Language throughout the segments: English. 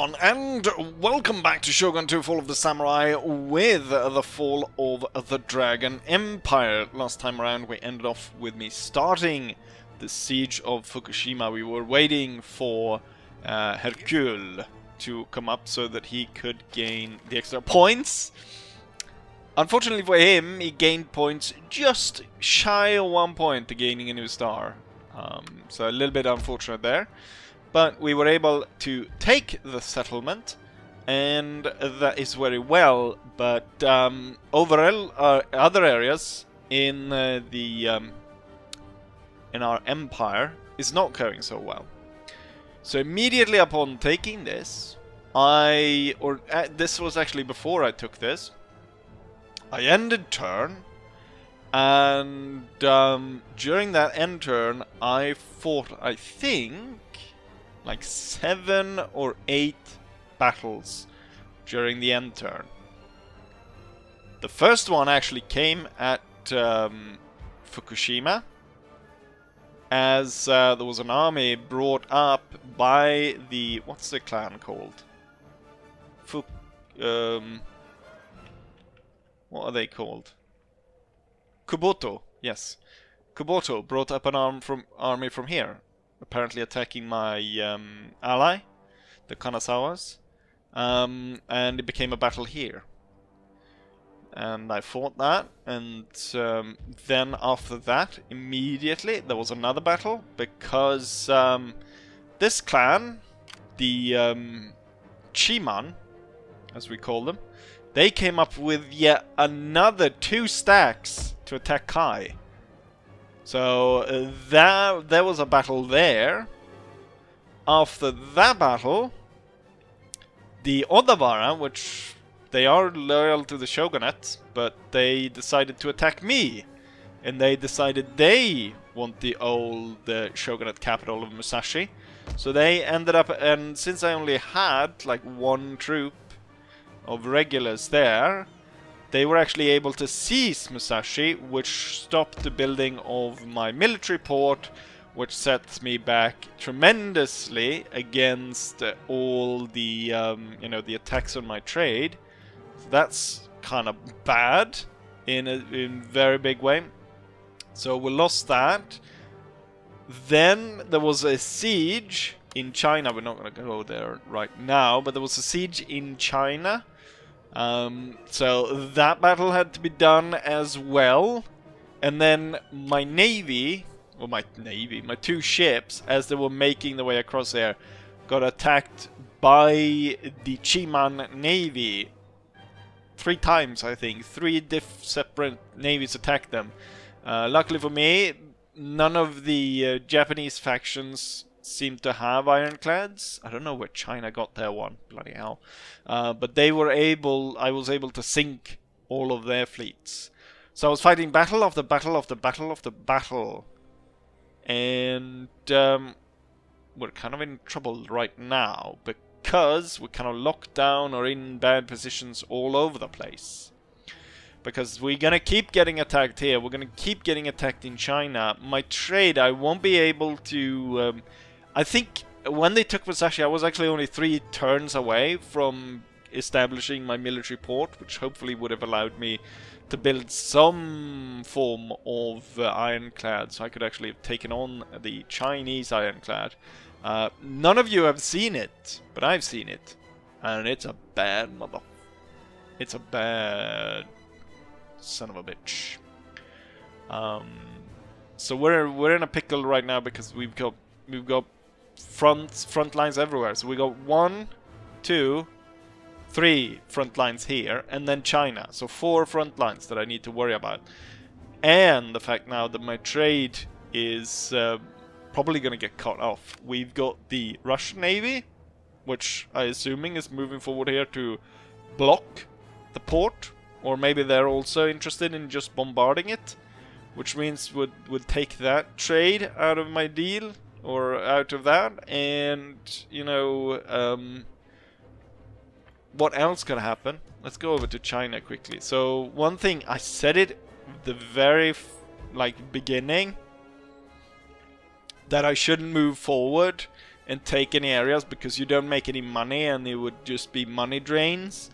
everyone, and welcome back to Shogun 2 Fall of the Samurai with the Fall of the Dragon Empire. Last time around we ended off with me starting the siege of Fukushima. We were waiting for Hercule to come up so that he could gain the extra points. Unfortunately for him, he gained points just shy of 1 point to gaining a new star. So a little bit unfortunate there. But we were able to take the settlement, and that is very well. But overall, other areas in in our empire is not going so well. So immediately upon taking this, this was actually before I took this. I ended turn, and during that end turn, I fought, I think, like 7 or 8 battles during the end turn. The first one actually came at Fukushima, as there was an army brought up by the... what's the clan called? What are they called? Kuboto, yes. Kuboto brought up an army from here, apparently attacking my ally, the Kanazawas, and it became a battle here. And I fought that, and then after that, immediately, there was another battle, because this clan, the Chiman, as we call them, they came up with yet another 2 stacks to attack Kai. So there was a battle there. After that battle, the Odawara, which they are loyal to the shogunate, but they decided to attack me. And they decided they want the old shogunate capital of Musashi. So they ended up, and since I only had like 1 troop of regulars there, they were actually able to seize Musashi, which stopped the building of my military port, which sets me back tremendously against all the, the attacks on my trade. So that's kind of bad in a very big way. So we lost that. Then there was a siege in China. We're not going to go there right now, but there was a siege in China. So that battle had to be done as well, and then my navy, or my 2 ships, as they were making their way across there, got attacked by the Chiman navy 3 times, I think. 3 separate navies attacked them. Luckily for me, none of the Japanese factions seemed to have ironclads. I don't know where China got their one, bloody hell. But they were I was able to sink all of their fleets. So I was fighting battle after battle after battle after battle. And we're kind of in trouble right now, because we're kind of locked down or in bad positions all over the place. Because we're gonna keep getting attacked here, we're gonna keep getting attacked in China. My trade, I won't be able to... I think when they took Musashi, I was actually only 3 turns away from establishing my military port, which hopefully would have allowed me to build some form of ironclad, so I could actually have taken on the Chinese ironclad. None of you have seen it, but I've seen it, and it's a bad It's a bad son of a bitch. So we're in a pickle right now, because we've got front lines everywhere. So we got 1, 2, 3 front lines here, and then China. So 4 front lines that I need to worry about. And the fact now that my trade is probably going to get cut off. We've got the Russian Navy, which I assuming is moving forward here to block the port. Or maybe they're also interested in just bombarding it, which means would take that trade out of my deal, or out of that. And what else could happen? Let's go over to China quickly. So one thing, I said it the very beginning, that I shouldn't move forward and take any areas because you don't make any money and it would just be money drains.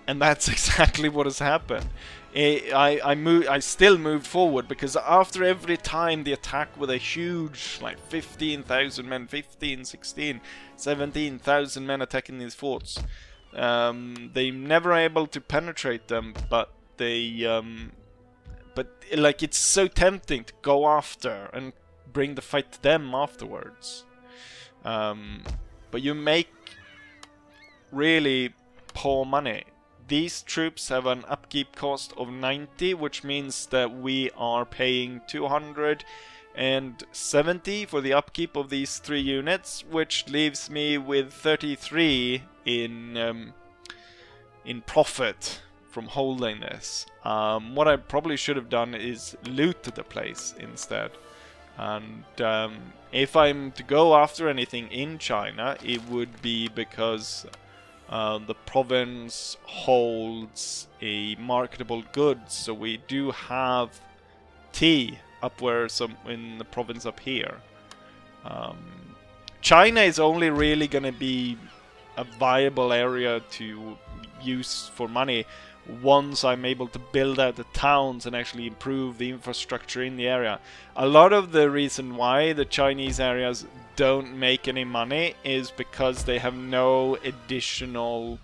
And that's exactly what has happened. I still moved forward because after every time the attack with a huge, like 15,000 men, 15, 16, 17,000 men attacking these forts, they never able to penetrate them, but like it's so tempting to go after and bring the fight to them afterwards. But you make really poor money. These troops have an upkeep cost of 90, which means that we are paying 270 for the upkeep of these 3 units, which leaves me with 33 in profit from holding this. What I probably should have done is loot the place instead. And if I'm to go after anything in China, it would be because the province holds a marketable goods, so we do have tea up where in the province up here. China is only really going to be a viable area to use for money once I'm able to build out the towns and actually improve the infrastructure in the area. A lot of the reason why the Chinese areas don't make any money is because they have no additional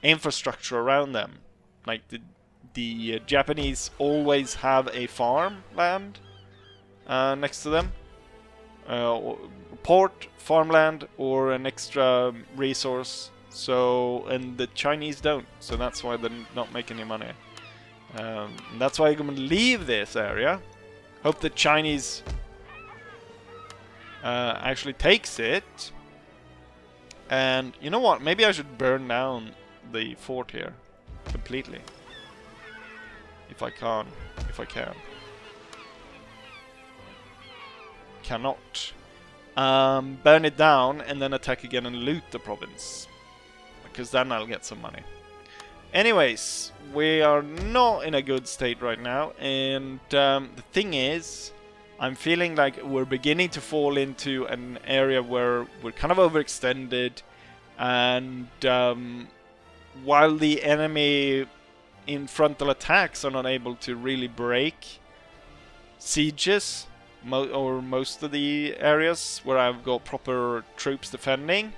infrastructure around them. Like the Japanese always have a farmland next to them, port, farmland, or an extra resource. So, and the Chinese don't, so that's why they're not making any money. That's why I'm going to leave this area. Hope the Chinese actually takes it. And you know what? Maybe I should burn down the fort here completely. If I can. Cannot. Burn it down and then attack again and loot the province, because then I'll get some money. Anyways, we are not in a good state right now, and the thing is, I'm feeling like we're beginning to fall into an area where we're kind of overextended, and while the enemy in frontal attacks are not able to really break sieges, or most of the areas where I've got proper troops defending,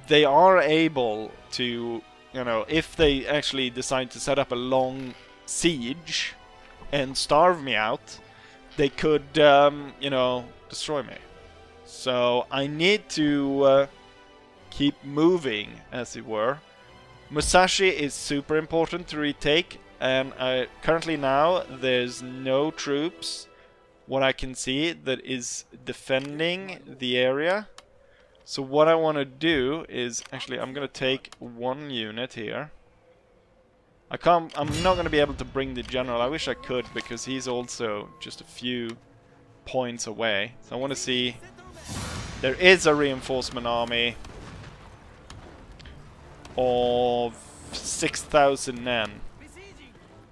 they are able to, you know, if they actually decide to set up a long siege and starve me out, they could, you know, destroy me. So I need to keep moving, as it were. Musashi is super important to retake, and currently now there's no troops, what I can see, that is defending the area. So what I want to do is, actually, I'm going to take 1 unit here. I'm not going to be able to bring the general. I wish I could, because he's also just a few points away. So I want to see, there is a reinforcement army of 6,000 men.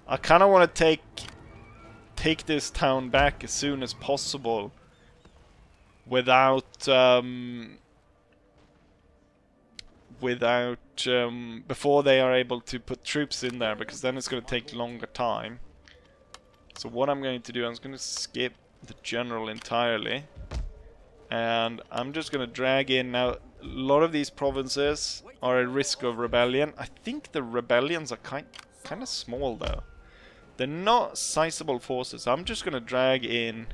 I kind of want to take this town back as soon as possible without before they are able to put troops in there, because then it's going to take longer time. So what I'm going to do, I'm going to skip the general entirely, and I'm just going to drag in. Now, a lot of these provinces are at risk of rebellion. I think the rebellions are kind of small though. They're not sizable forces. I'm just going to drag in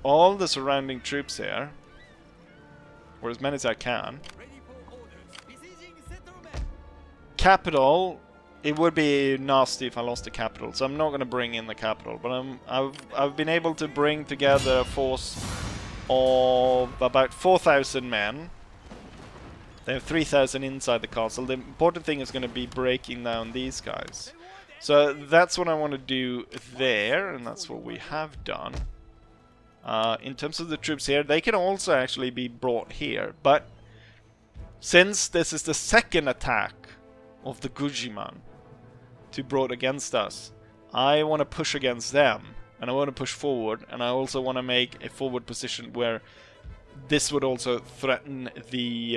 all the surrounding troops here, or as many as I can. Capital, it would be nasty if I lost the capital, so I'm not going to bring in the capital. But I've been able to bring together a force of about 4,000 men. They have 3,000 inside the castle. The important thing is going to be breaking down these guys. So that's what I want to do there, and that's what we have done. In terms of the troops here, they can also actually be brought here, but since this is the second attack of the Gujiman to brought against us, I want to push against them, and I want to push forward, and I also want to make a forward position where this would also threaten the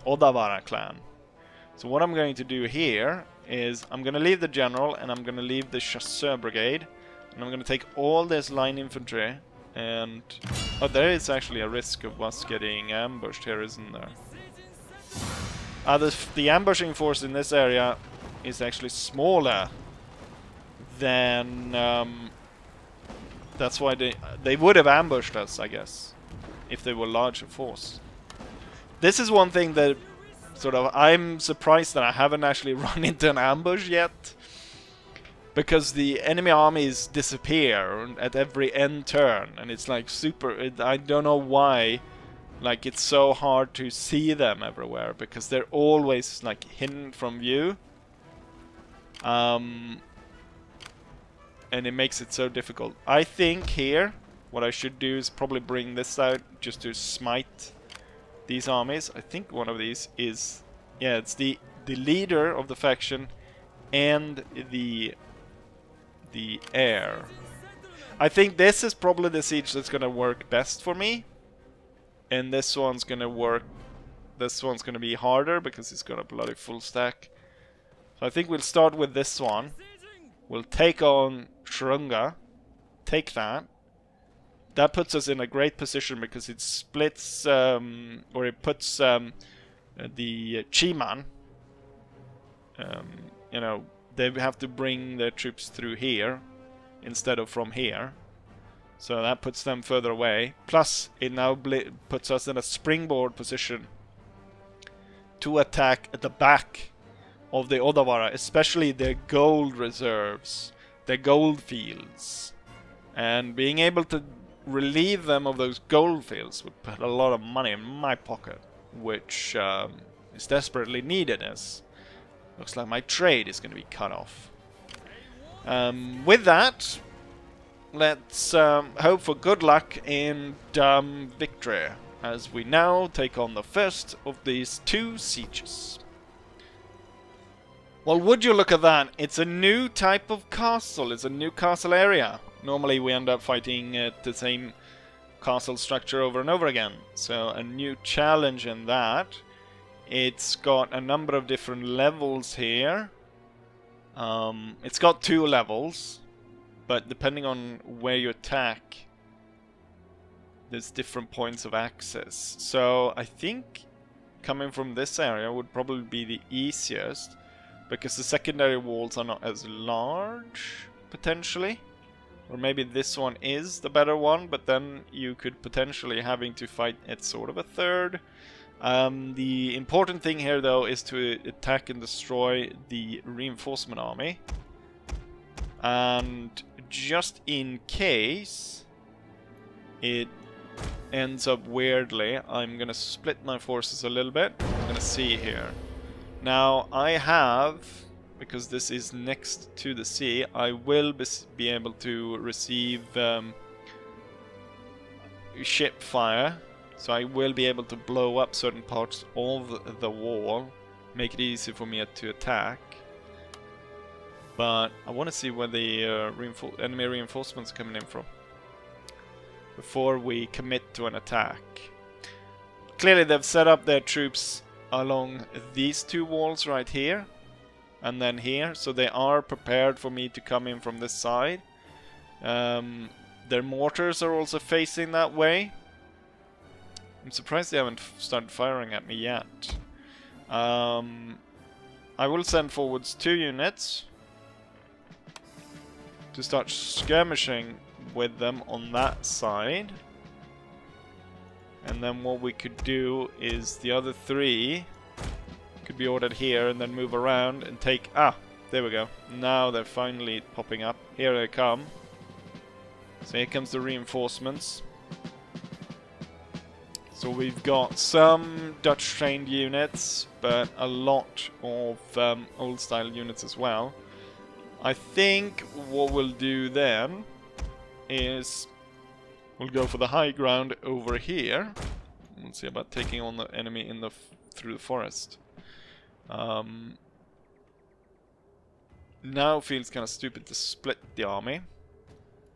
Odawara clan. So what I'm going to do here is I'm going to leave the general and I'm going to leave the chasseur brigade, and I'm going to take all this line infantry, and there is actually a risk of us getting ambushed here, isn't there? The ambushing force in this area is actually smaller than that's why they would have ambushed us, I guess, if they were larger force. This is one thing that sort of I'm surprised that I haven't actually run into an ambush yet, because the enemy armies disappear at every end turn, and it's like I don't know why, like it's so hard to see them everywhere, because they're always like hidden from view. And it makes it so difficult. I think here what I should do is probably bring this out just to smite these armies. I think one of these is, yeah, it's the leader of the faction and the heir. I think this is probably the siege that's gonna work best for me, and this one's gonna work. This one's gonna be harder because it's got a bloody full stack. So I think we'll start with this one. We'll take on Shrunga, take that. That puts us in a great position because it splits, or it puts the Chiman. You know, they have to bring their troops through here instead of from here. So that puts them further away. Plus, it now puts us in a springboard position to attack at the back of the Odawara, especially their gold reserves, their gold fields. And being able to relieve them of those gold fields would put a lot of money in my pocket, which is desperately needed, as looks like my trade is going to be cut off. With that, let's hope for good luck and victory, as we now take on the first of these two sieges. Well, would you look at that? It's a new type of castle. It's a new castle area. Normally we end up fighting the same castle structure over and over again. So a new challenge in that. It's got a number of different levels here. It's got 2 levels, but depending on where you attack, there's different points of access. So I think coming from this area would probably be the easiest, because the secondary walls are not as large, potentially. Or maybe this one is the better one, but then you could potentially having to fight at sort of a third. The important thing here, though, is to attack and destroy the reinforcement army. And just in case it ends up weirdly, I'm gonna split my forces a little bit. I'm gonna see here. Now, I have, because this is next to the sea, I will be able to receive ship fire. So I will be able to blow up certain parts of the wall, make it easy for me to attack. But I want to see where the enemy reinforcements are coming in from before we commit to an attack. Clearly they've set up their troops along these 2 walls right here and then here, so they are prepared for me to come in from this side. Their mortars are also facing that way. I'm surprised they haven't started firing at me yet. I will send forwards 2 units to start skirmishing with them on that side. And then what we could do is the other 3 could be ordered here and then move around and take... Ah, there we go. Now they're finally popping up. Here they come. So here comes the reinforcements. So we've got some Dutch trained units, but a lot of old style units as well. I think what we'll do then is we'll go for the high ground over here. We'll see about taking on the enemy in through the forest. Now feels kind of stupid to split the army,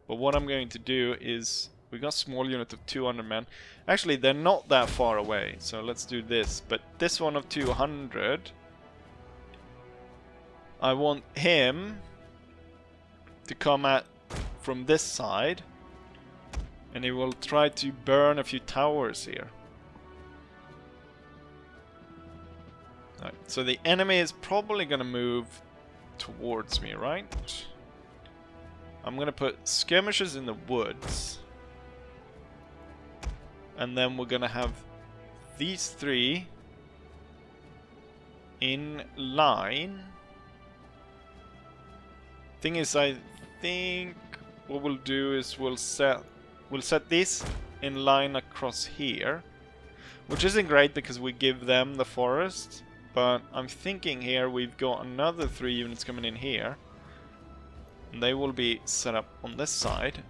but what I'm going to do is We got small unit of 200 men. Actually, they're not that far away, so let's do this. But this one of 200, I want him to come at from this side, and he will try to burn a few towers here. Right, so the enemy is probably going to move towards me, right? I'm going to put skirmishers in the woods. And then we're going to have these three in line. Thing is, I think what we'll do is we'll set these in line across here, which isn't great because we give them the forest. But I'm thinking here we've got another 3 units coming in here. And they will be set up on this side.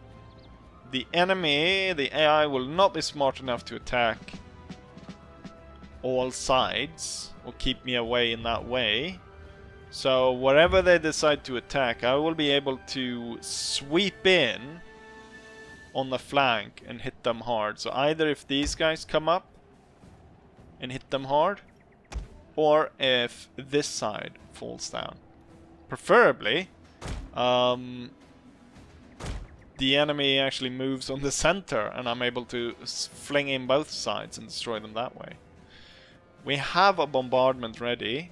The enemy, the AI, will not be smart enough to attack all sides or keep me away in that way. So wherever they decide to attack, I will be able to sweep in on the flank and hit them hard. So either if these guys come up and hit them hard, or if this side falls down. Preferably, the enemy actually moves on the center and I'm able to fling in both sides and destroy them that way. We have a bombardment ready.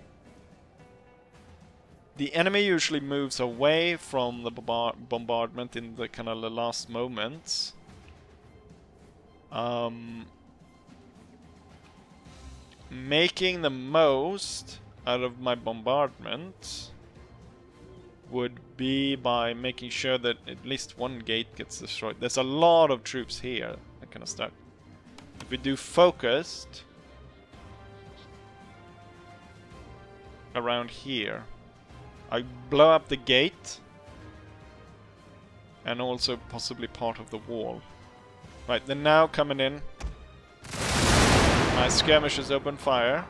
The enemy usually moves away from the bombardment in the kind of the last moments. Making the most out of my bombardment would be by making sure that at least one gate gets destroyed. There's a lot of troops here that kind of start. If we do focused around here, I blow up the gate and also possibly part of the wall. Right, they're now coming in. My skirmishers open fire.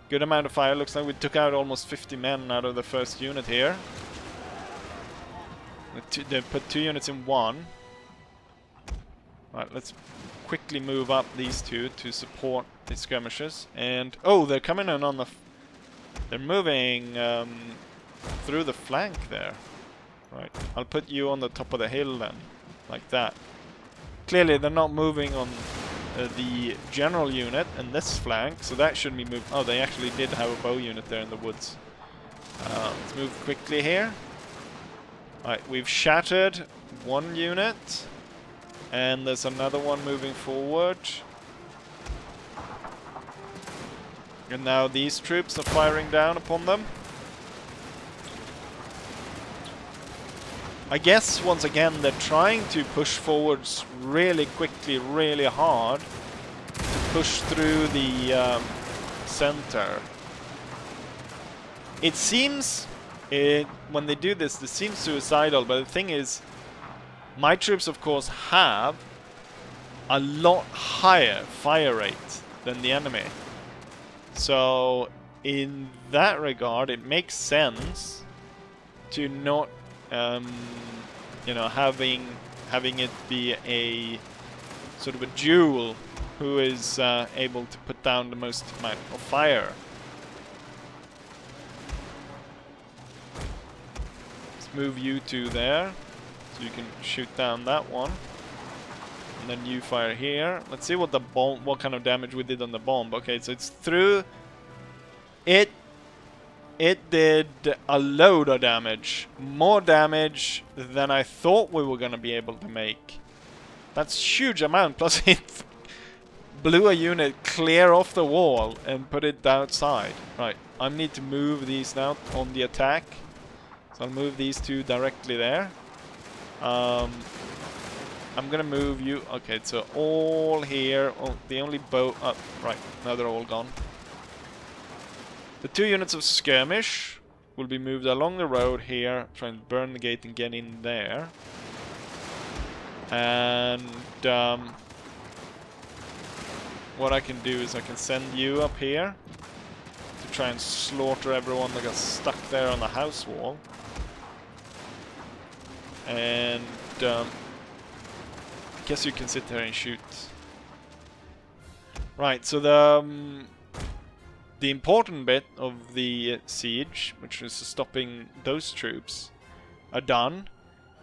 Good amount of fire. Looks like we took out almost 50 men out of the first unit here. They put 2 units in one. Right, let's quickly move up these two to support the skirmishers. And oh, they're coming in on the. They're moving through the flank there. Right, I'll put you on the top of the hill then, like that. Clearly, they're not moving on the general unit and this flank, so that shouldn't be moved. Oh, they actually did have a bow unit there in the woods. Let's move quickly here. Alright, we've shattered one unit, and there's another one moving forward. And now these troops are firing down upon them. I guess, once again, they're trying to push forwards really quickly, really hard, to push through the center. It seems, when they do this, this seems suicidal, but the thing is, my troops, of course, have a lot higher fire rate than the enemy. So, in that regard, it makes sense to not you know, having it be a sort of a duel who is able to put down the most amount of fire. Let's move you two there, so you can shoot down that one, and then you fire here. Let's see what the bomb, what kind of damage we did on the bomb. Okay, so it's through. It did a load of damage. More damage than I thought we were going to be able to make. That's a huge amount. Plus it blew a unit clear off the wall and put it outside. Right, I need to move these now on the attack. So I'll move these two directly there. I'm going to move you. Okay, so all here. Oh, the only bow... Oh, right, now they're all gone. The 2 units of skirmish will be moved along the road here, trying to burn the gate and get in there. And what I can do is I can send you up here to try and slaughter everyone that got stuck there on the house wall. And guess you can sit there and shoot. Right, so the important bit of the siege, which is stopping those troops, are done.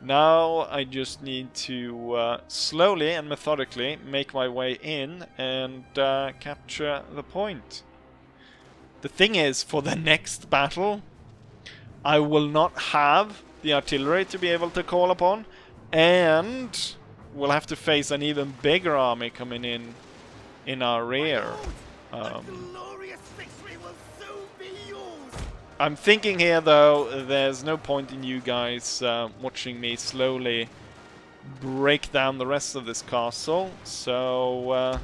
Now I just need to slowly and methodically make my way in and capture the point. The thing is, for the next battle, I will not have the artillery to be able to call upon, and we'll have to face an even bigger army coming in our rear. I'm thinking here, though, there's no point in you guys watching me slowly break down the rest of this castle, so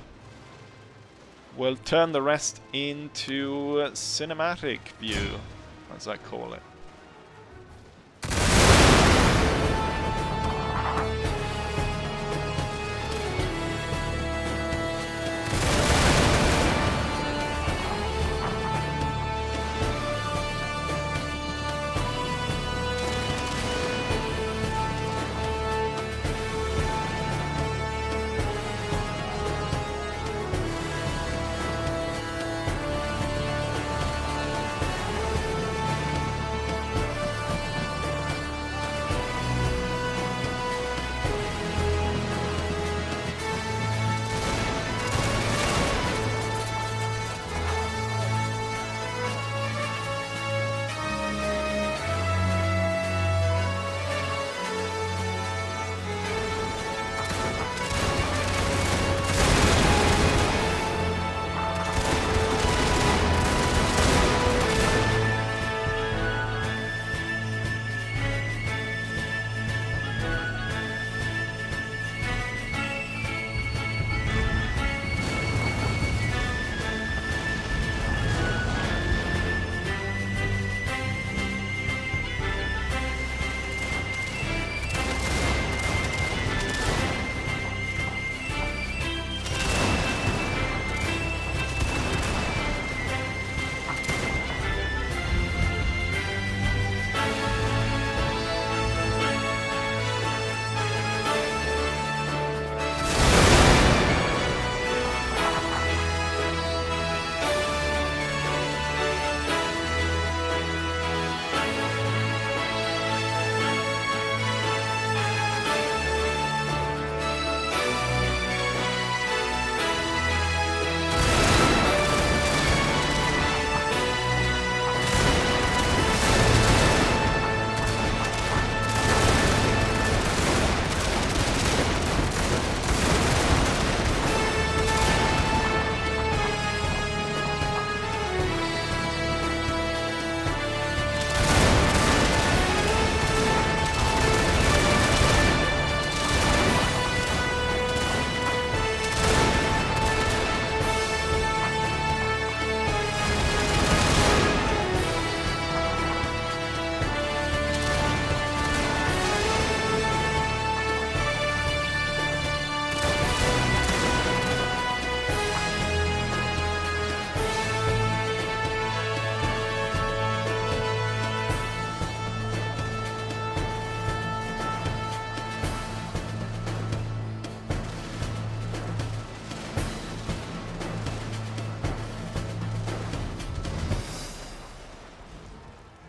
we'll turn the rest into cinematic view, as I call it.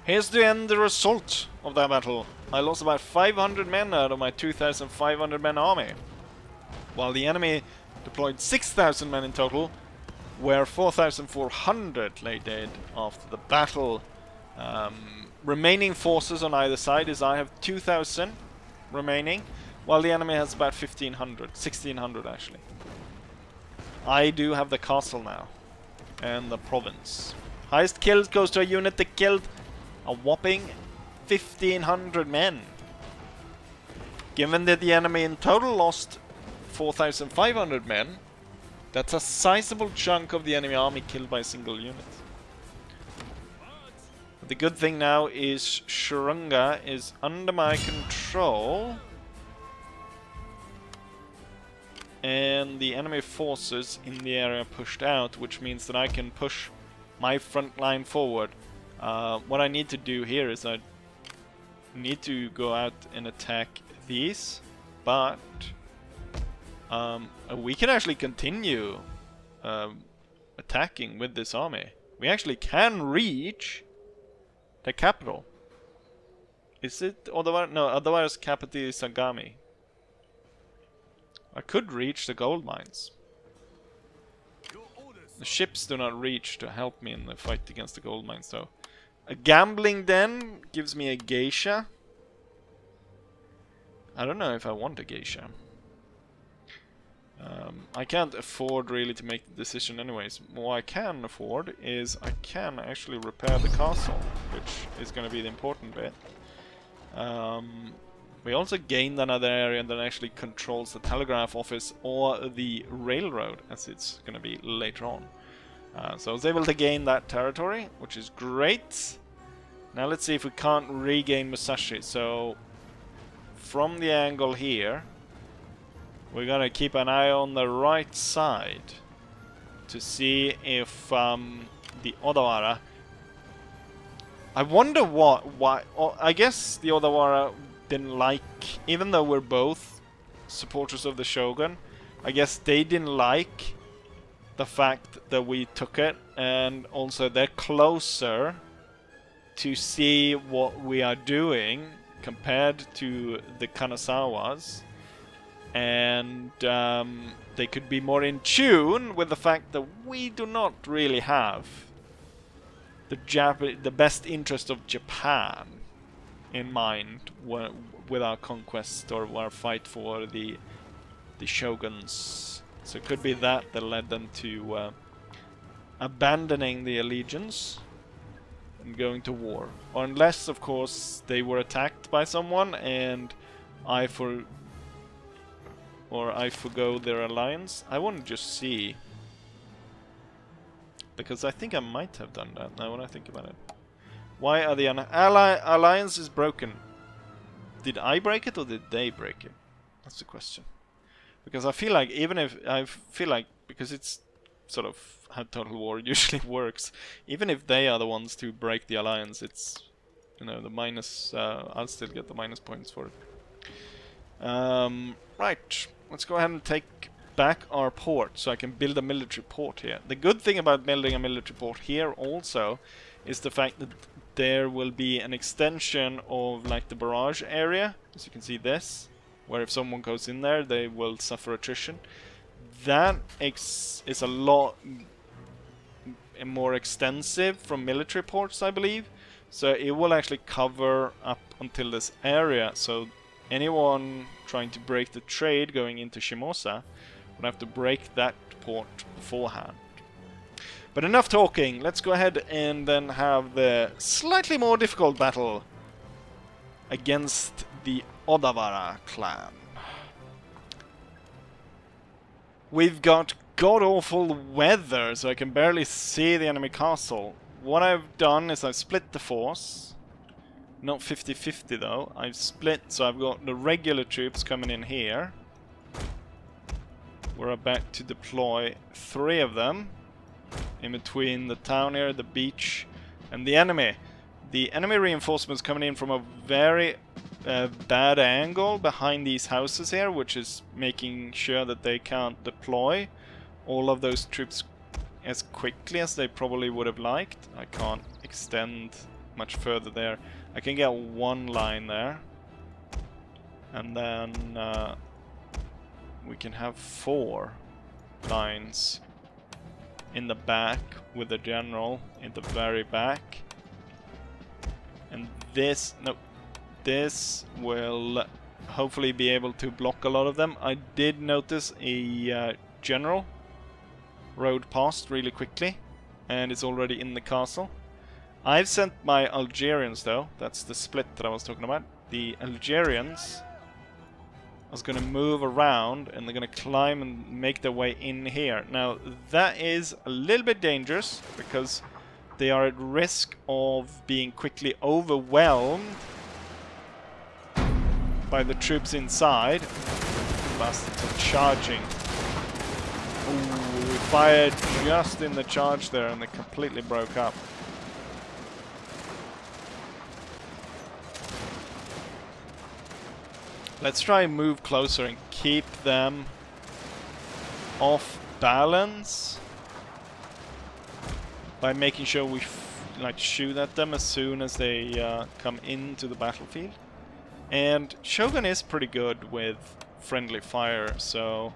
Here's the end result of that battle. I lost about 500 men out of my 2,500 men army, while the enemy deployed 6,000 men in total, where 4,400 lay dead after the battle. Remaining forces on either side is I have 2,000 remaining, while the enemy has about 1,500, 1,600 actually. I do have the castle now, and the province. Highest killed goes to a unit that killed a whopping 1,500 men. Given that the enemy in total lost 4,500 men, that's a sizable chunk of the enemy army killed by a single unit. But the good thing now is Shurunga is under my control, and the enemy forces in the area pushed out, which means that I can push my front line forward. What I need to do here is I need to go out and attack these, but We can actually continue attacking with this army. We actually can reach the capital. Is it Odawara? No, Odawara's capital is Sagami. I could reach the gold mines. The ships do not reach to help me in the fight against the gold mines, though. A gambling den gives me a geisha. I don't know if I want a geisha. I can't afford really to make the decision anyways. What I can afford is I can actually repair the castle, which is going to be the important bit. We also gained another area that actually controls the telegraph office or the railroad, as it's going to be later on. So I was able to gain that territory, which is great. Now let's see if we can't regain Musashi. So from the angle here, we're gonna keep an eye on the right side to see if the Odawara. I wonder why. I guess the Odawara didn't like, even though we're both supporters of the Shogun, I guess they didn't like the fact that we took it, and also they're closer to see what we are doing compared to the Kanazawas. And they could be more in tune with the fact that we do not really have the best interest of Japan in mind with our conquest or our fight for the shoguns. So it could be that led them to abandoning the allegiance and going to war. Or unless, of course, they were attacked by someone and I forgo their alliance. I want to just see. Because I think I might have done that now when I think about it. Why are the alliance is broken? Did I break it or did they break it? That's the question. Because I feel like because it's sort of how Total War usually works, even if they are the ones to break the alliance, it's, you know, the minus, I'll still get the minus points for it. Right, let's go ahead and take back our port so I can build a military port here. The good thing about building a military port here also is the fact that there will be an extension of like the barrage area, as you can see this, where if someone goes in there they will suffer attrition. That is a lot more extensive from military ports, I believe, so it will actually cover up until this area, so anyone trying to break the trade going into Shimosa would have to break that port beforehand. But enough talking, let's go ahead and then have the slightly more difficult battle against the Odawara clan. We've got god-awful weather, so I can barely see the enemy castle. What I've done is I've split the force. Not 50-50 though. I've split, so I've got the regular troops coming in here. We're about to deploy 3 of them in between the town here, the beach, and the enemy. The enemy reinforcements coming in from a very bad angle behind these houses here, which is making sure that they can't deploy all of those troops as quickly as they probably would have liked. I can't extend much further there. I can get 1 line there, and then we can have 4 lines in the back with the general in the very back. And this will hopefully be able to block a lot of them. I did notice a general rode past really quickly, and it's already in the castle. I've sent my Algerians though, that's the split that I was talking about. The Algerians are going to move around and they're going to climb and make their way in here. Now that is a little bit dangerous because they are at risk of being quickly overwhelmed by the troops inside. Bastards are charging. Ooh, we fired just in the charge there and they completely broke up. Let's try and move closer and keep them off balance by making sure we like shoot at them as soon as they come into the battlefield. And Shogun is pretty good with friendly fire, so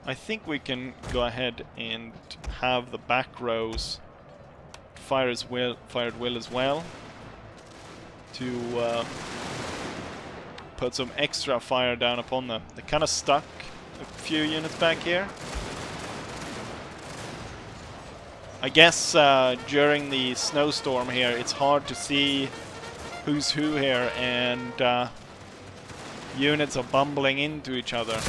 I think we can go ahead and have the back rows fire at will as well, to put some extra fire down upon them. They're kind of stuck a few units back here. I guess during the snowstorm here, it's hard to see who's who here, and units are bumbling into each other.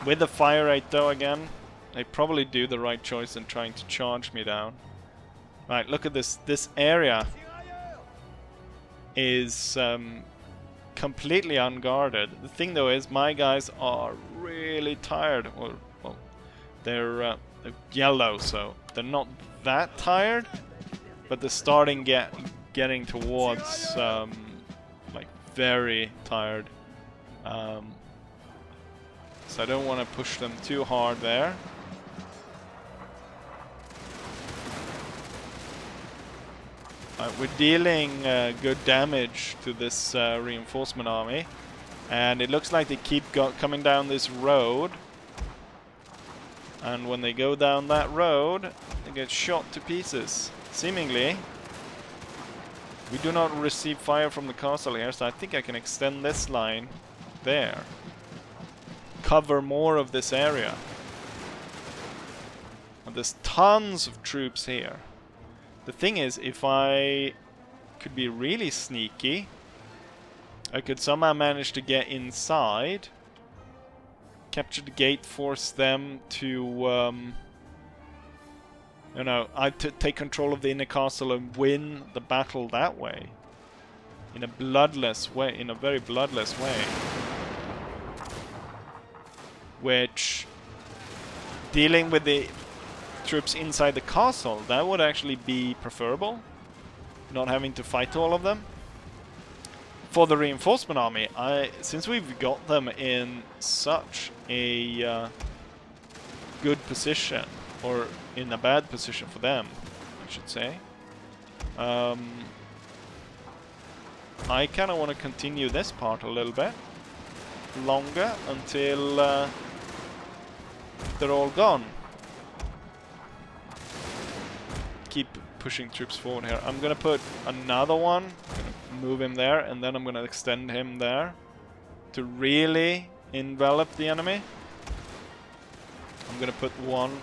With the fire rate though, again, they probably do the right choice in trying to charge me down. Right, look at this. This area is completely unguarded. The thing though is, my guys are really tired. Well, they're yellow, so they're not that tired, but they're starting getting towards like very tired. So I don't want to push them too hard there. We're dealing good damage to this reinforcement army, and it looks like they keep coming down this road. And when they go down that road, they get shot to pieces. Seemingly, we do not receive fire from the castle here, so I think I can extend this line there. Cover more of this area. And there's tons of troops here. The thing is, if I could be really sneaky, I could somehow manage to get inside, capture the gate, force them to, you know, take control of the inner castle and win the battle that way. In a bloodless way, in a very bloodless way. Which, dealing with the troops inside the castle, that would actually be preferable. Not having to fight all of them. For the reinforcement army, since we've got them in such a good position, or in a bad position for them, I should say, I kind of want to continue this part a little bit longer until they're all gone. Keep pushing troops forward here. I'm gonna put another one, gonna move him there, and then I'm gonna extend him there to really envelop the enemy. I'm gonna put one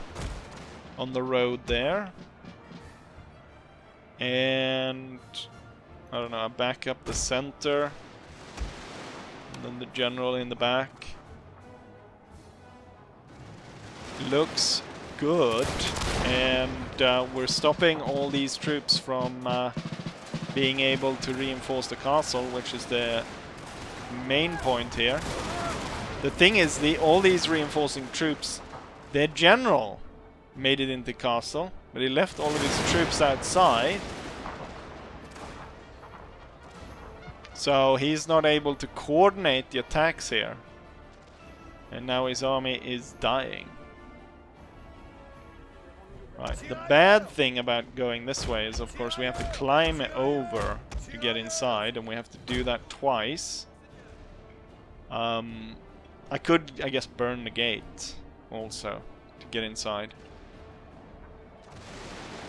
on the road there, and I don't know, I back up the center, and then the general in the back. Looks good, and we're stopping all these troops from being able to reinforce the castle, which is the main point here. The thing is, all these reinforcing troops, their general made it into the castle, but he left all of his troops outside, so he's not able to coordinate the attacks here, and now his army is dying. Right, the bad thing about going this way is, of course, we have to climb over to get inside, and we have to do that twice. I could, I guess, burn the gate also to get inside.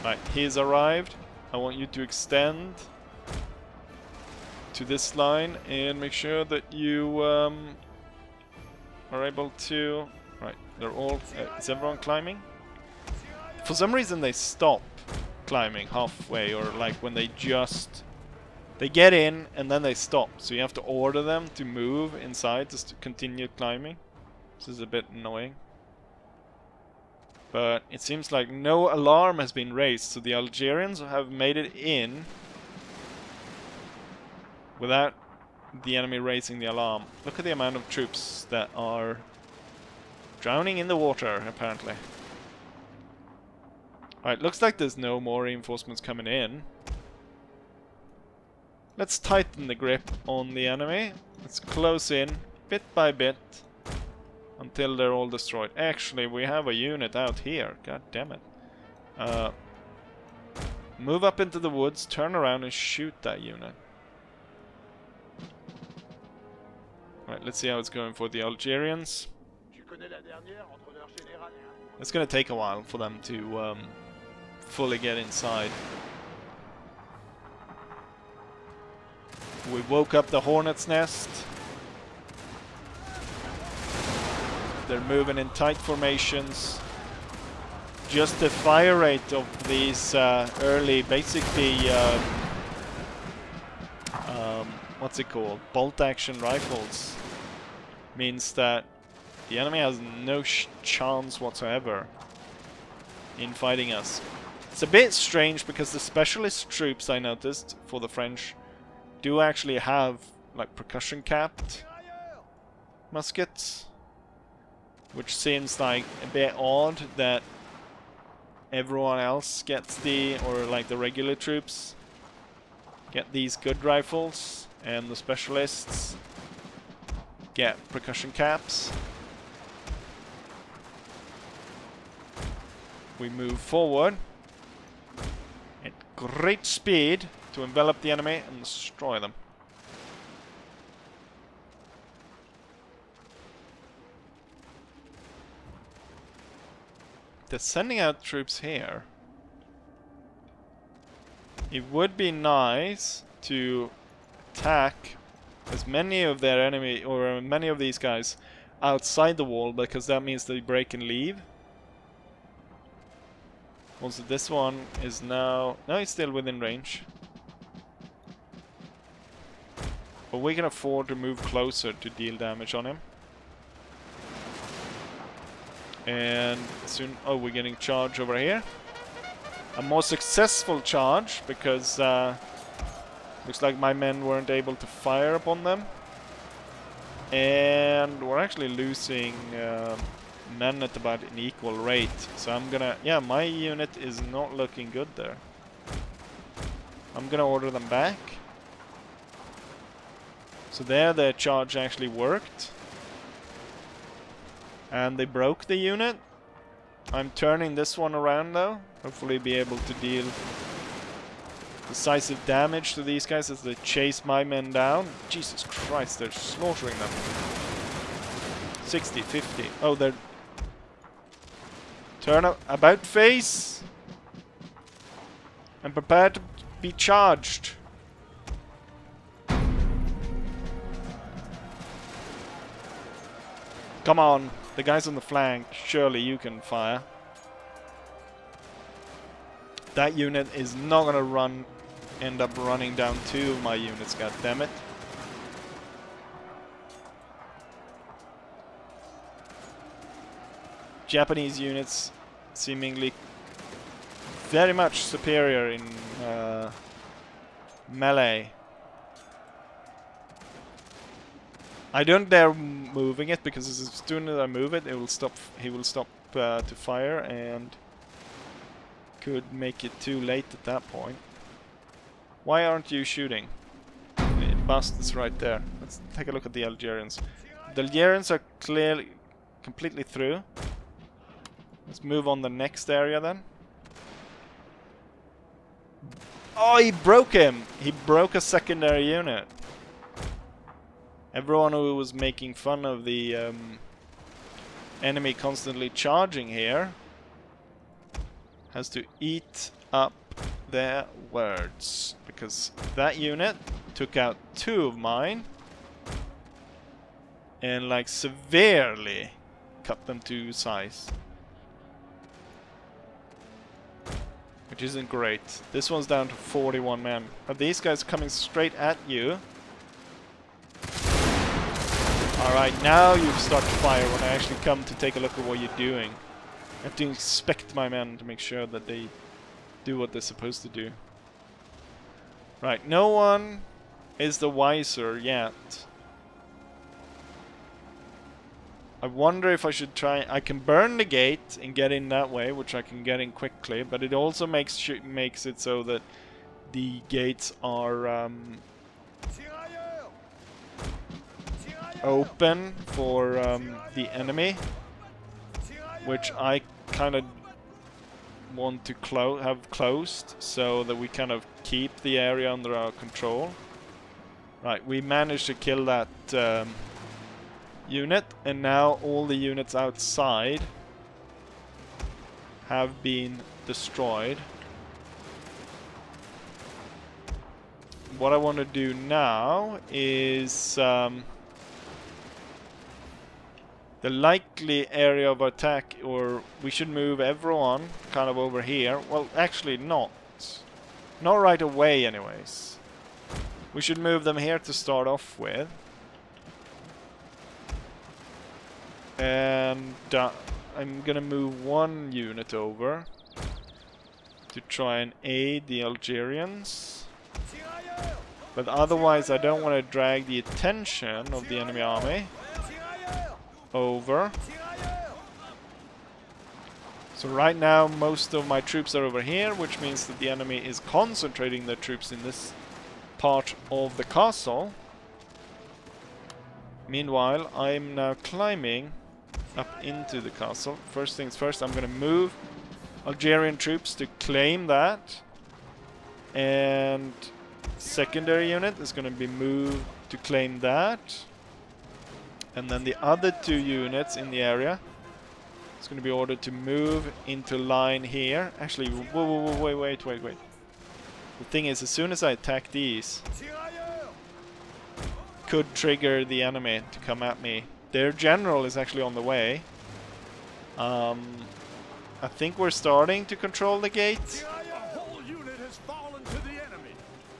Right, he's arrived. I want you to extend to this line and make sure that you are able to... Right, they're all... is everyone climbing? For some reason they stop climbing halfway, or like when they get in and then they stop, so you have to order them to move inside to continue climbing. This is a bit annoying, but it seems like no alarm has been raised, so the Algerians have made it in without the enemy raising the alarm. Look at the amount of troops that are drowning in the water, apparently. Alright, looks like there's no more reinforcements coming in. Let's tighten the grip on the enemy. Let's close in, bit by bit. until they're all destroyed. Actually, we have a unit out here. God damn it. Move up into the woods, turn around and shoot that unit. Right, let's see how it's going for the Algerians. It's gonna take a while for them to fully get inside. We woke up the hornet's nest. They're moving in tight formations. Just the fire rate of these early, basically, what's it called? Bolt action rifles means that the enemy has no chance whatsoever in fighting us. It's a bit strange because the specialist troops, I noticed, for the French do actually have like percussion capped muskets, which seems like a bit odd that everyone else gets the, or like the regular troops get these good rifles and the specialists get percussion caps. We move forward at great speed to envelop the enemy and destroy them. They're sending out troops here. It would be nice to attack as many of their enemy, or many of these guys, outside the wall, because that means they break and leave. Also, this one is now... No, he's still within range. But we can afford to move closer to deal damage on him. And soon... Oh, we're getting charge over here. A more successful charge, because looks like my men weren't able to fire upon them. And we're actually losing men at about an equal rate. So I'm gonna... Yeah, my unit is not looking good there. I'm gonna order them back. So there, their charge actually worked. And they broke the unit. I'm turning this one around though. Hopefully be able to deal decisive damage to these guys as they chase my men down. Jesus Christ, they're slaughtering them. 60, 50. Oh, they're... Turn about face. And prepare to be charged. Come on, the guys on the flank, surely you can fire. That unit is not gonna end up running down two of my units, goddammit. Japanese units seemingly very much superior in melee. I don't dare moving it because as soon as I move it, it will stop. He will stop to fire, and could make it too late at that point. Why aren't you shooting? The bust is right there. Let's take a look at the Algerians. The Algerians are clearly completely through. Let's move on the next area then. Oh, he broke him! He broke a secondary unit. Everyone who was making fun of the enemy constantly charging here has to eat up their words, because that unit took out two of mine and like severely cut them to size, which isn't great. This one's down to 41 men. Are these guys coming straight at you? Alright, now you start to fire when I actually come to take a look at what you're doing. I have to inspect my men to make sure that they do what they're supposed to do. Right, no one is the wiser yet. I wonder if I should try... I can burn the gate and get in that way, which I can get in quickly, but it also makes it so that the gates are... open for the enemy, which I kind of want to have closed so that we kind of keep the area under our control. Right, we managed to kill that unit, and now all the units outside have been destroyed. What I want to do now is the likely area of attack, or we should move everyone kind of over here. Well, actually not. Not right away anyways. We should move them here to start off with. And I'm gonna move one unit over to try and aid the Algerians. But otherwise I don't want to drag the attention of the enemy army over. So right now most of my troops are over here, which means that the enemy is concentrating their troops in this part of the castle. Meanwhile, I'm now climbing up into the castle. First things first, I'm going to move Algerian troops to claim that. And secondary unit is going to be moved to claim that. And then the other two units in the area is going to be ordered to move into line here. Actually, wait. The thing is, as soon as I attack these, could trigger the enemy to come at me. Their general is actually on the way. I think we're starting to control the gate.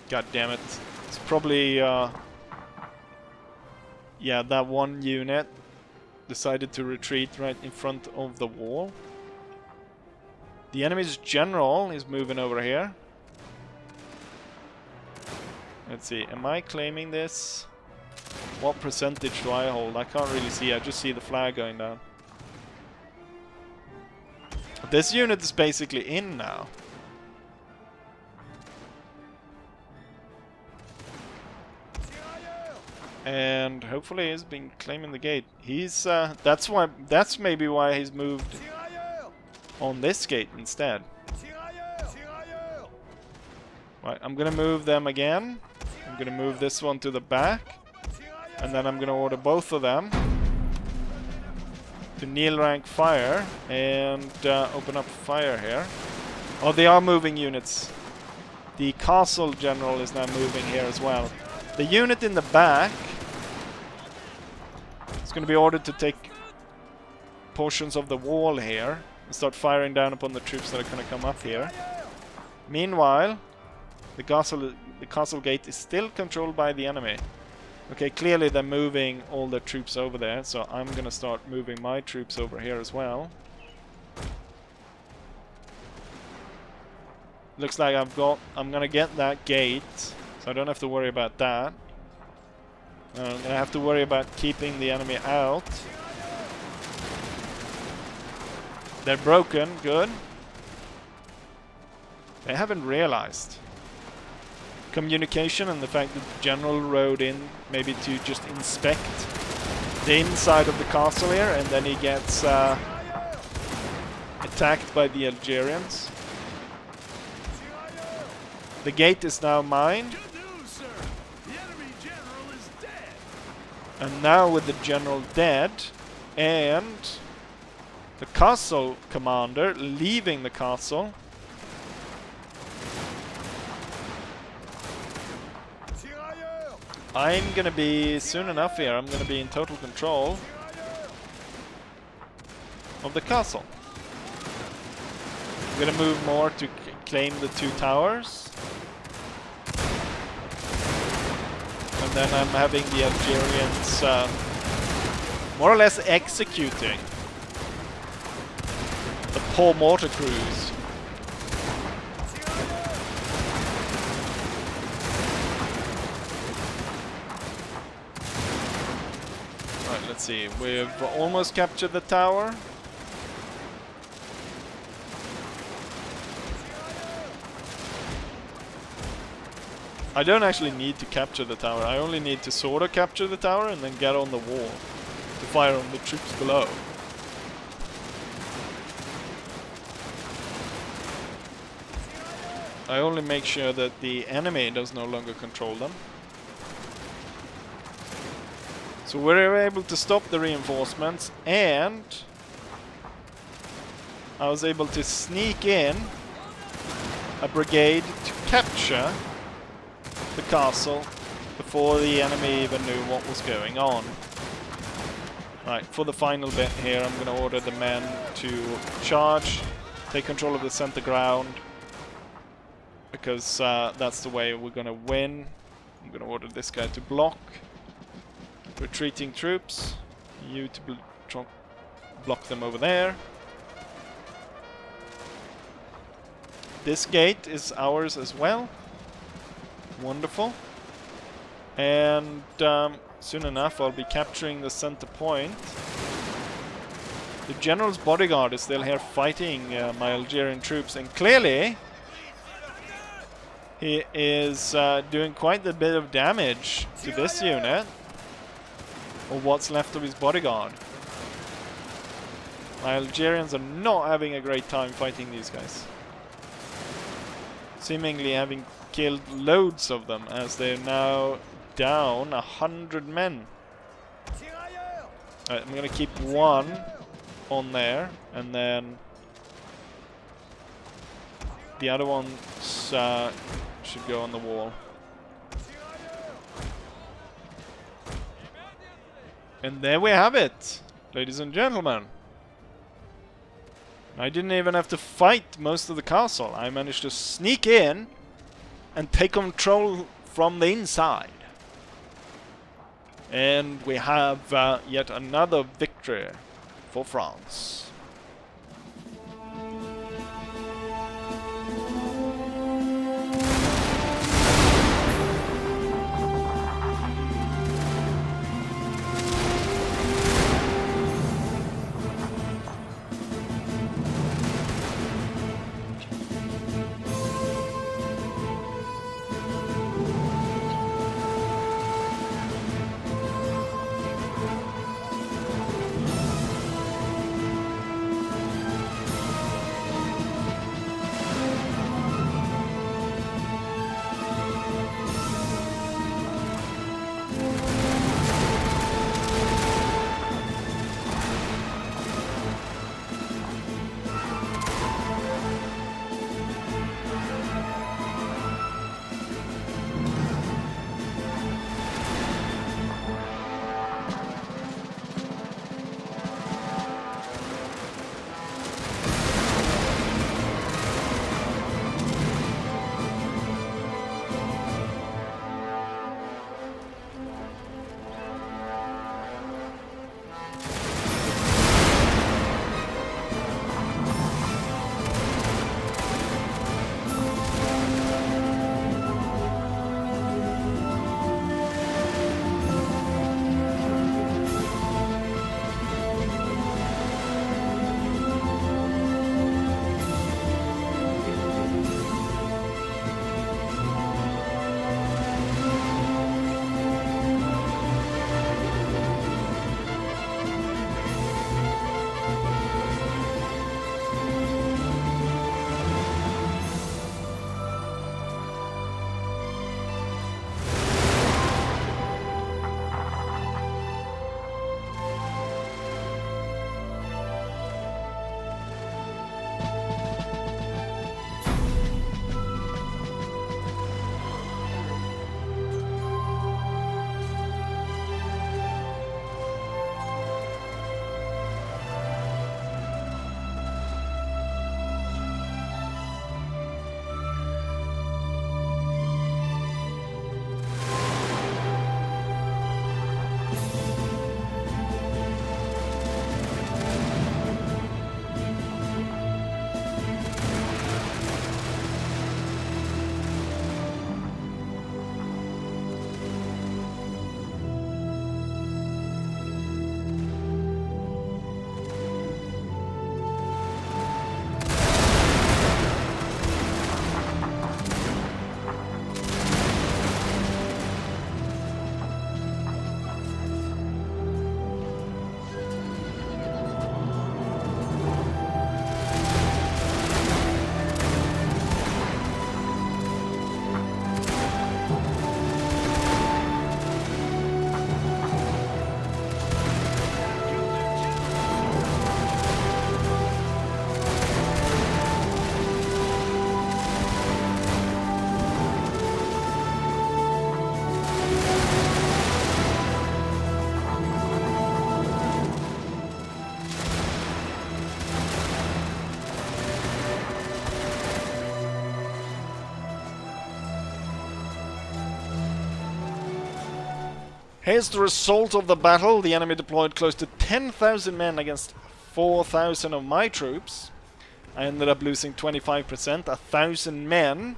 God damn it. It's probably yeah, that one unit decided to retreat right in front of the wall. The enemy's general is moving over here. Let's see, am I claiming this? What percentage do I hold? I can't really see, I just see the flag going down. This unit is basically in now. And hopefully he's been claiming the gate. He's that's maybe why he's moved on this gate instead. Right, I'm gonna move them again. I'm gonna move this one to the back. And then I'm gonna order both of them to kneel rank fire and open up fire here. Oh, they are moving units. The castle general is now moving here as well. The unit in the back is going to be ordered to take portions of the wall here and start firing down upon the troops that are going to come up here. Meanwhile, the castle gate is still controlled by the enemy. Okay, clearly they're moving all their troops over there, so I'm going to start moving my troops over here as well. Looks like I'm going to get that gate, so I don't have to worry about that. I'm going to have to worry about keeping the enemy out. They're broken, good. They haven't realized. Communication and the fact that the general rode in maybe to just inspect the inside of the castle here, and then he gets attacked by the Algerians. The gate is now mine. And now with the general dead and the castle commander leaving the castle, I'm gonna be, soon enough here, I'm gonna be in total control of the castle. I'm gonna move more to claim the two towers. And then I'm having the Algerians more or less executing the poor mortar crews. Right, let's see. We've almost captured the tower. I don't actually need to capture the tower. I only need to sort of capture the tower and then get on the wall to fire on the troops below. I only make sure that the enemy does no longer control them. So we're able to stop the reinforcements, and I was able to sneak in a brigade to capture the castle before the enemy even knew what was going on. Right, for the final bit here, I'm going to order the men to charge, take control of the center ground, because that's the way we're going to win. I'm going to order this guy to block. Retreating troops, you to block them over there. This gate is ours as well. Wonderful. And soon enough I'll be capturing the center point. The general's bodyguard is still here fighting my Algerian troops, and clearly he is doing quite a bit of damage to this unit, or what's left of his bodyguard. My Algerians are not having a great time fighting these guys. Seemingly having killed loads of them, as they're now down 100 men. Right, I'm gonna keep one on there, and then the other ones should go on the wall. And there we have it, ladies and gentlemen. I didn't even have to fight most of the castle. I managed to sneak in and take control from the inside. And we have yet another victory for France. Here's the result of the battle. The enemy deployed close to 10,000 men against 4,000 of my troops. I ended up losing 25%, 1,000 men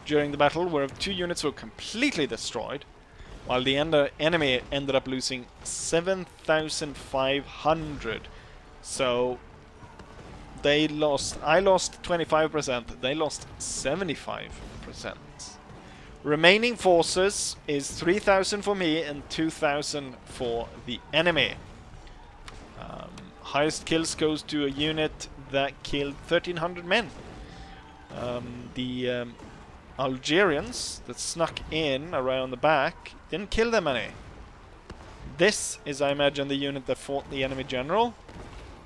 during the battle, where 2 units were completely destroyed, while the enemy ended up losing 7,500. So I lost 25%, they lost 75%. Remaining forces is 3,000 for me and 2,000 for the enemy. Highest kills goes to a unit that killed 1,300 men. The Algerians that snuck in around the back didn't kill them any. This is, I imagine, the unit that fought the enemy general.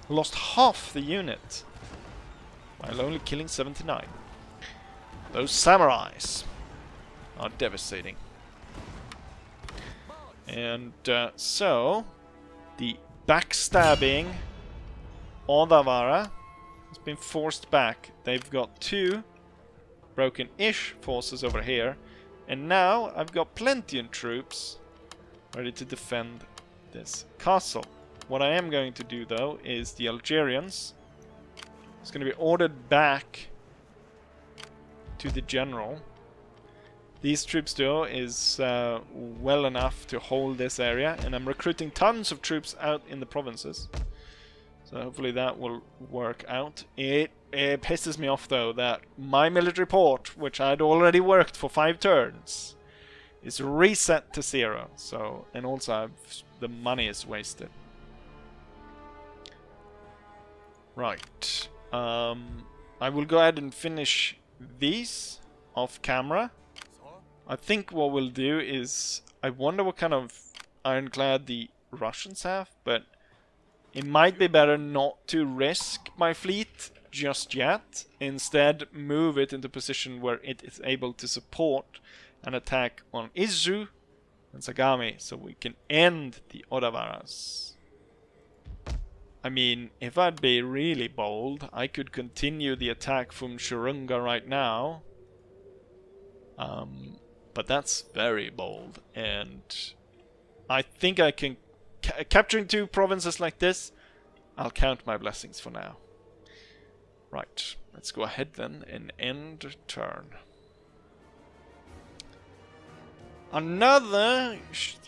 Lost half the unit, while only killing 79. Those samurais are devastating. And so, the backstabbing Odawara has been forced back. They've got 2 broken-ish forces over here, and now I've got plenty of troops ready to defend this castle. What I am going to do, though, is the Algerians is going to be ordered back to the general. These troops, though, is well enough to hold this area, and I'm recruiting tons of troops out in the provinces. So hopefully that will work out. It pisses me off, though, that my military port, which I'd already worked for 5 turns, is reset to 0. So, and also the money is wasted. Right. I will go ahead and finish these off camera. I think what we'll do is, I wonder what kind of ironclad the Russians have, but it might be better not to risk my fleet just yet. Instead, move it into a position where it is able to support an attack on Izu and Sagami, so we can end the Odawaras. I mean, if I'd be really bold, I could continue the attack from Shurunga right now. But that's very bold, and I think I can... capturing 2 provinces like this, I'll count my blessings for now. Right, let's go ahead then and end turn. Another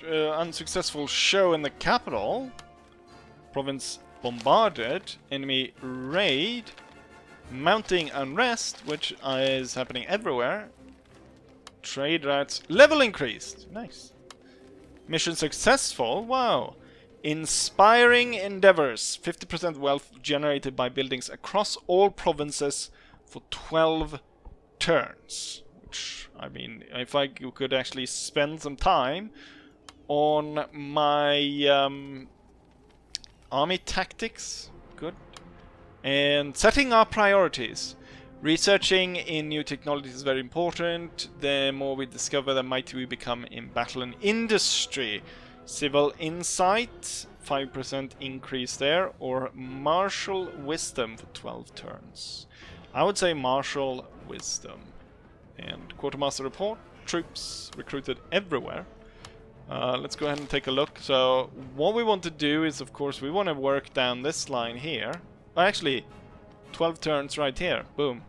unsuccessful show in the capital. Province bombarded, enemy raid, mounting unrest, which is happening everywhere. Trade routes level increased. Nice. Mission successful. Wow. Inspiring endeavors. 50% wealth generated by buildings across all provinces for 12 turns. Which, I mean, if I could actually spend some time on my army tactics. Good. And setting our priorities. Researching in new technologies is very important. The more we discover, the mightier we become in battle and industry. Civil insight, 5% increase there, or martial wisdom for 12 turns. I would say martial wisdom. And quartermaster report, troops recruited everywhere. Let's go ahead and take a look. So what we want to do is, of course, we want to work down this line here. Actually, 12 turns right here. Boom.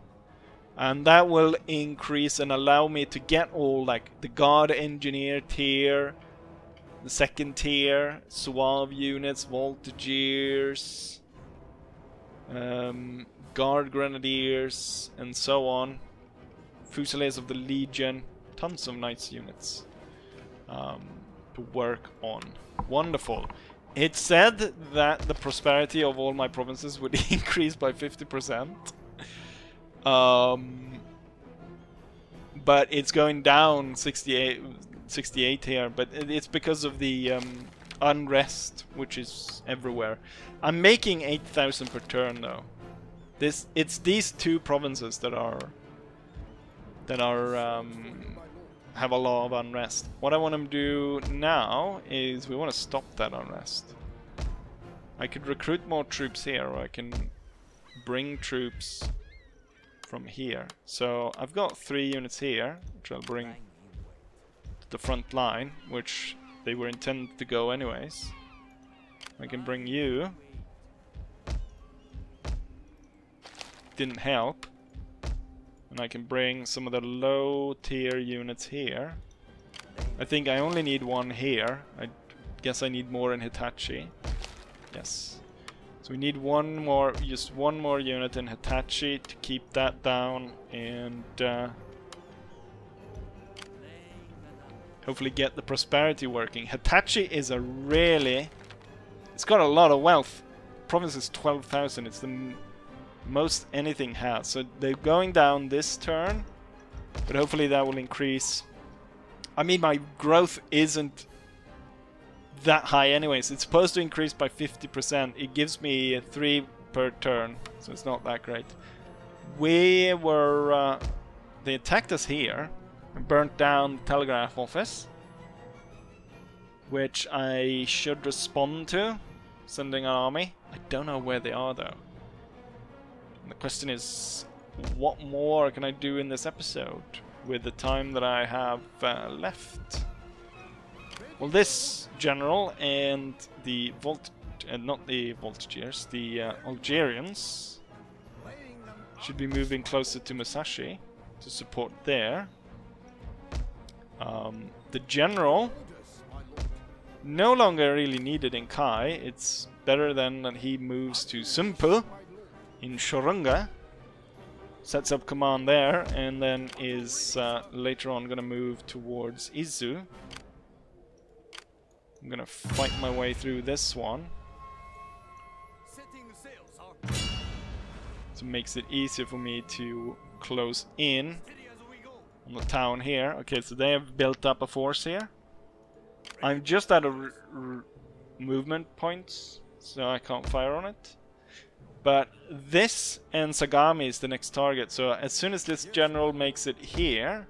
And that will increase and allow me to get all, like, the guard engineer tier, the 2nd tier, Suave units, voltigeurs, guard grenadiers, and so on. Fusiliers of the Legion, tons of knights units to work on. Wonderful. It said that the prosperity of all my provinces would increase by 50%. But it's going down 68 here, but it's because of the unrest, which is everywhere. I'm making 8,000 per turn, though. It's these 2 provinces that have a lot of unrest. What I want to do now is we want to stop that unrest. I could recruit more troops here, or I can bring troops from here. So I've got 3 units here, which I'll bring to the front line, which they were intended to go anyways. I can bring you. Didn't help. And I can bring some of the low tier units here. I think I only need one here. I guess I need more in Hitachi. Yes. So we need one more, just one more unit in Hitachi to keep that down and hopefully get the prosperity working. Hitachi is a really... It's got a lot of wealth. Province is 12,000. It's the most anything has. So they're going down this turn, but hopefully that will increase. I mean, my growth isn't that high anyways. It's supposed to increase by 50%. It gives me 3 per turn, so it's not that great. We were... they attacked us here and burnt down the telegraph office, which I should respond to, sending an army. I don't know where they are though. And the question is, what more can I do in this episode with the time that I have left? Well, this general and the not the Voltigeurs, the Algerians should be moving closer to Musashi to support there. The general no longer really needed in Kai. It's better than that he moves to Sumpu in Shorunga, sets up command there, and then is later on going to move towards Izu. I'm gonna fight my way through this one. So it makes it easier for me to close in on the town here. Okay, so they have built up a force here. I'm just out of movement points, so I can't fire on it. But this and Sagami is the next target, so as soon as this general makes it here,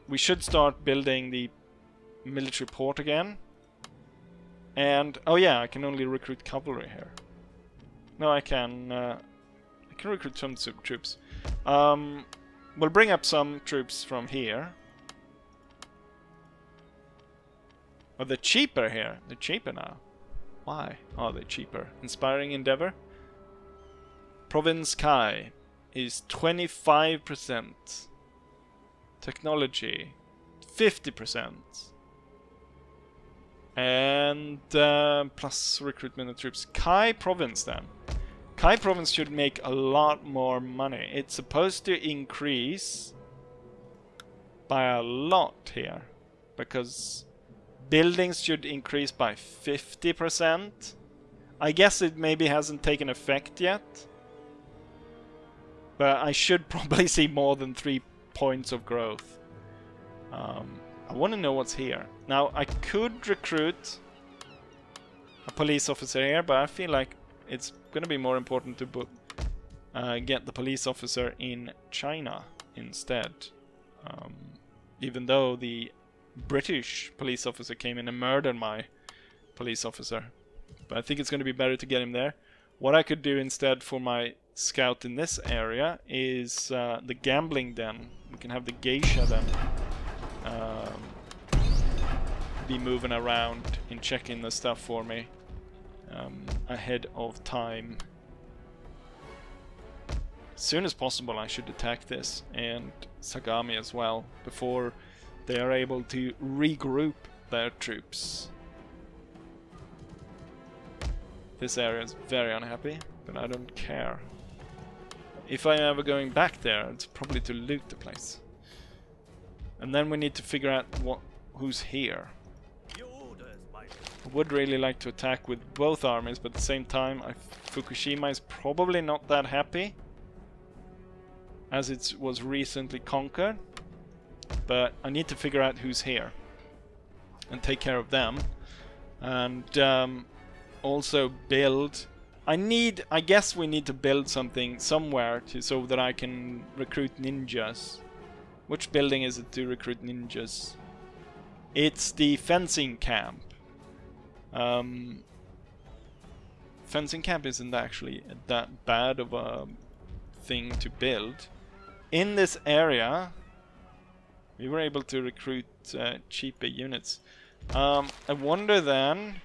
we should start building the military port again. And oh yeah, I can only recruit cavalry here. No, I can recruit some troops. We'll bring up some troops from here. Oh, they're cheaper here. They're cheaper now. Why are they cheaper? Inspiring endeavor. Province Kai is 25%. Technology 50%. And plus recruitment of troops. Kai province then. Kai province should make a lot more money. It's supposed to increase by a lot here, because buildings should increase by 50%. I guess it maybe hasn't taken effect yet, but I should probably see more than 3 points of growth. I want to know what's here. Now, I could recruit a police officer here, but I feel like it's going to be more important to get the police officer in China instead. Even though the British police officer came in and murdered my police officer. But I think it's going to be better to get him there. What I could do instead for my scout in this area is the gambling den. We can have the geisha then be moving around and checking the stuff for me ahead of time. As soon as possible I should attack this, and Sagami as well, before they are able to regroup their troops. This area is very unhappy, but I don't care. If I'm ever going back there, it's probably to loot the place. And then we need to figure out who's here. I would really like to attack with both armies, but at the same time, Fukushima is probably not that happy, as it was recently conquered. But I need to figure out who's here and take care of them, and also build. I guess we need to build something somewhere so that I can recruit ninjas. Which building is it to recruit ninjas? It's the fencing camp. Fencing camp isn't actually that bad of a thing to build. In this area, We were able to recruit cheaper units. I wonder then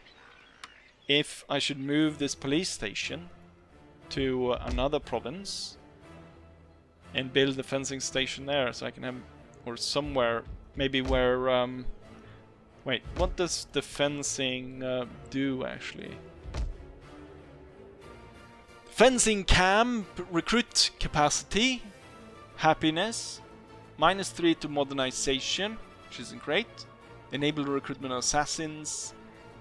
if I should move this police station to another province and build a fencing station there, so I can have, or somewhere, maybe where, wait, what does the fencing do actually? Fencing camp, recruit capacity, happiness, -3 to modernization, which isn't great, enable the recruitment of assassins,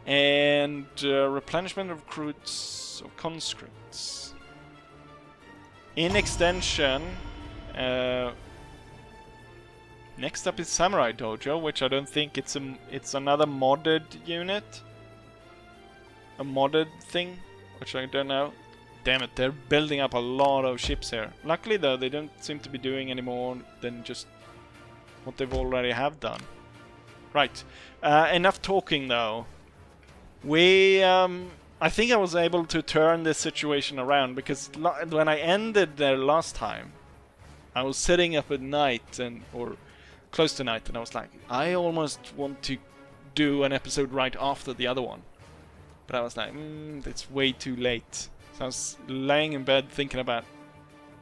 and replenishment of recruits of conscripts. In extension, next up is Samurai Dojo, which I don't think it's another modded unit, a modded thing, which I don't know. Damn it, they're building up a lot of ships here. Luckily though, they don't seem to be doing any more than just what they've already have done. Right, enough talking though. I think I was able to turn this situation around, because when I ended there last time, I was sitting up at night, or close to night, and I was like, I almost want to do an episode right after the other one. But I was like, it's way too late. So I was laying in bed thinking about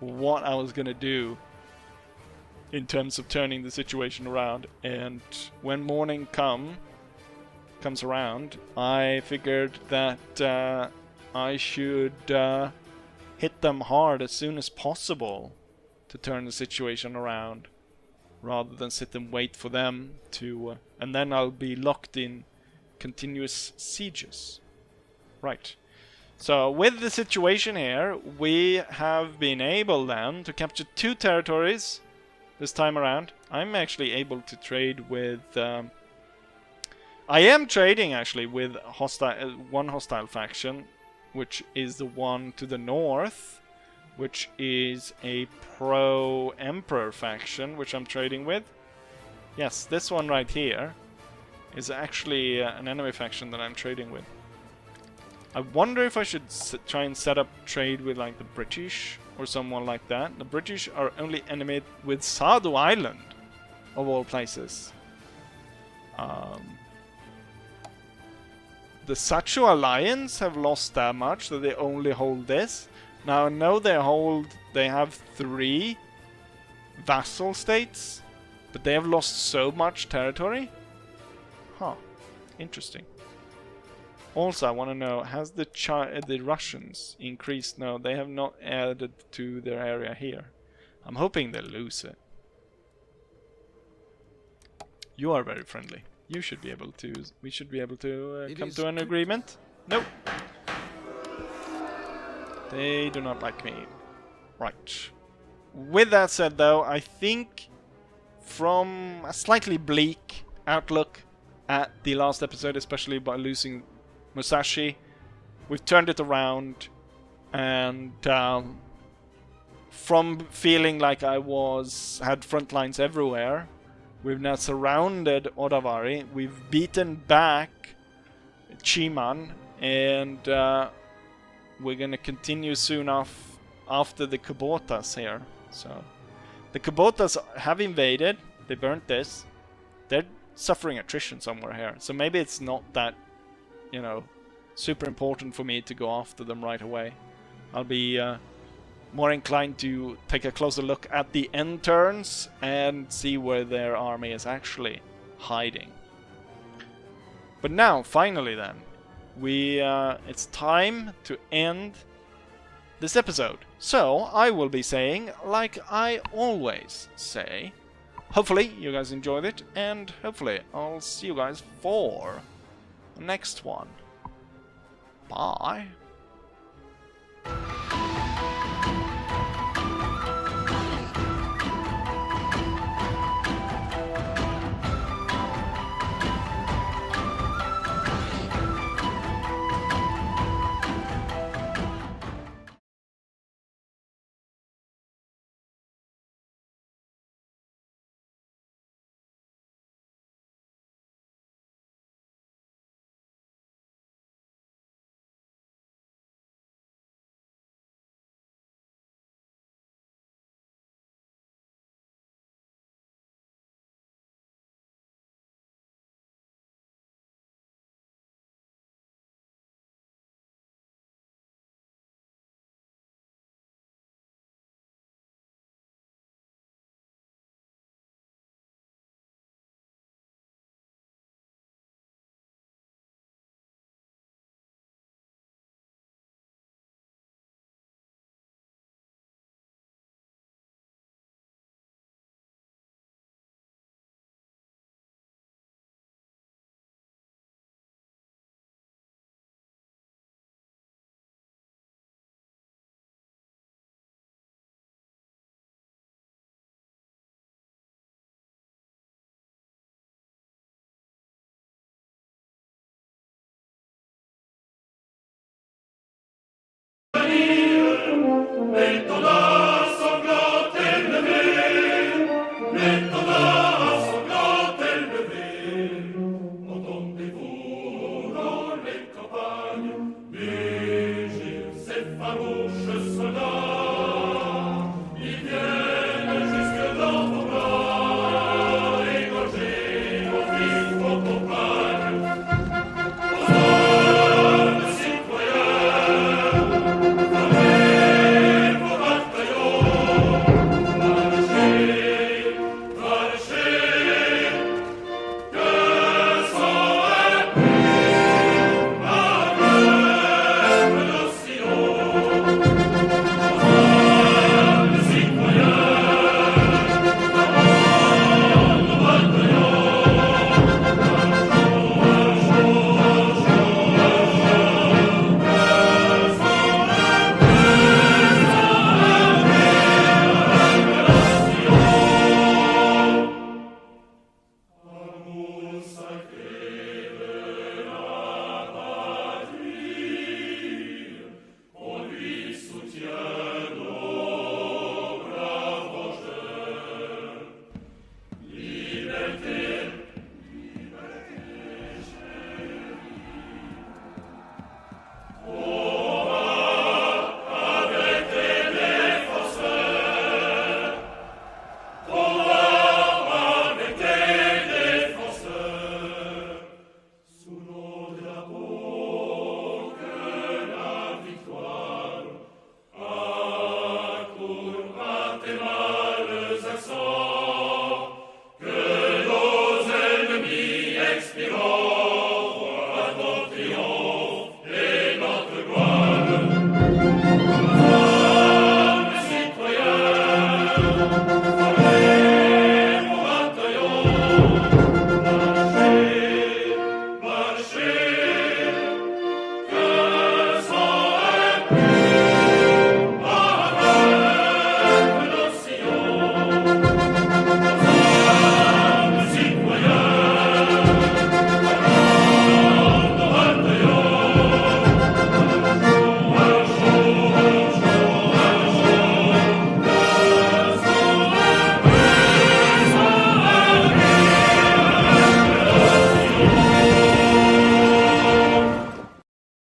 what I was gonna do in terms of turning the situation around, and when morning comes around, I figured that I should hit them hard as soon as possible to turn the situation around, rather than sit and wait for them to, and then I'll be locked in continuous sieges. Right. So with the situation here, we have been able then to capture 2 territories this time around. I'm actually able to trade with... I am trading actually with one hostile faction, which is the one to the north, which is a pro-emperor faction, which I'm trading with. Yes, this one right here is actually an enemy faction that I'm trading with. I wonder if I should try and set up trade with like the British or someone like that. The British are only enemy with Sado Island, of all places. The Sacho Alliance have lost that much, that they only hold this. Now I know they have 3 vassal states, but they have lost so much territory. Huh, interesting. Also, I want to know, has the Russians increased? No, they have not added to their area here. I'm hoping they'll lose it. You are very friendly. You should be able to. We should be able to come to an agreement. Nope. They do not like me. Right. With that said, though, I think from a slightly bleak outlook at the last episode, especially by losing Musashi, we've turned it around, and from feeling like I had front lines everywhere, we've now surrounded Odavari, we've beaten back Chiman, and we're gonna continue soon after the Kubotas here. So the Kubotas have invaded, they burnt this, they're suffering attrition somewhere here, so maybe it's not that, you know, super important for me to go after them right away. I'll be more inclined to take a closer look at the end turns and see where their army is actually hiding. But now, finally then, it's time to end this episode. So, I will be saying, like I always say, hopefully you guys enjoyed it, and hopefully I'll see you guys for the next one. Bye.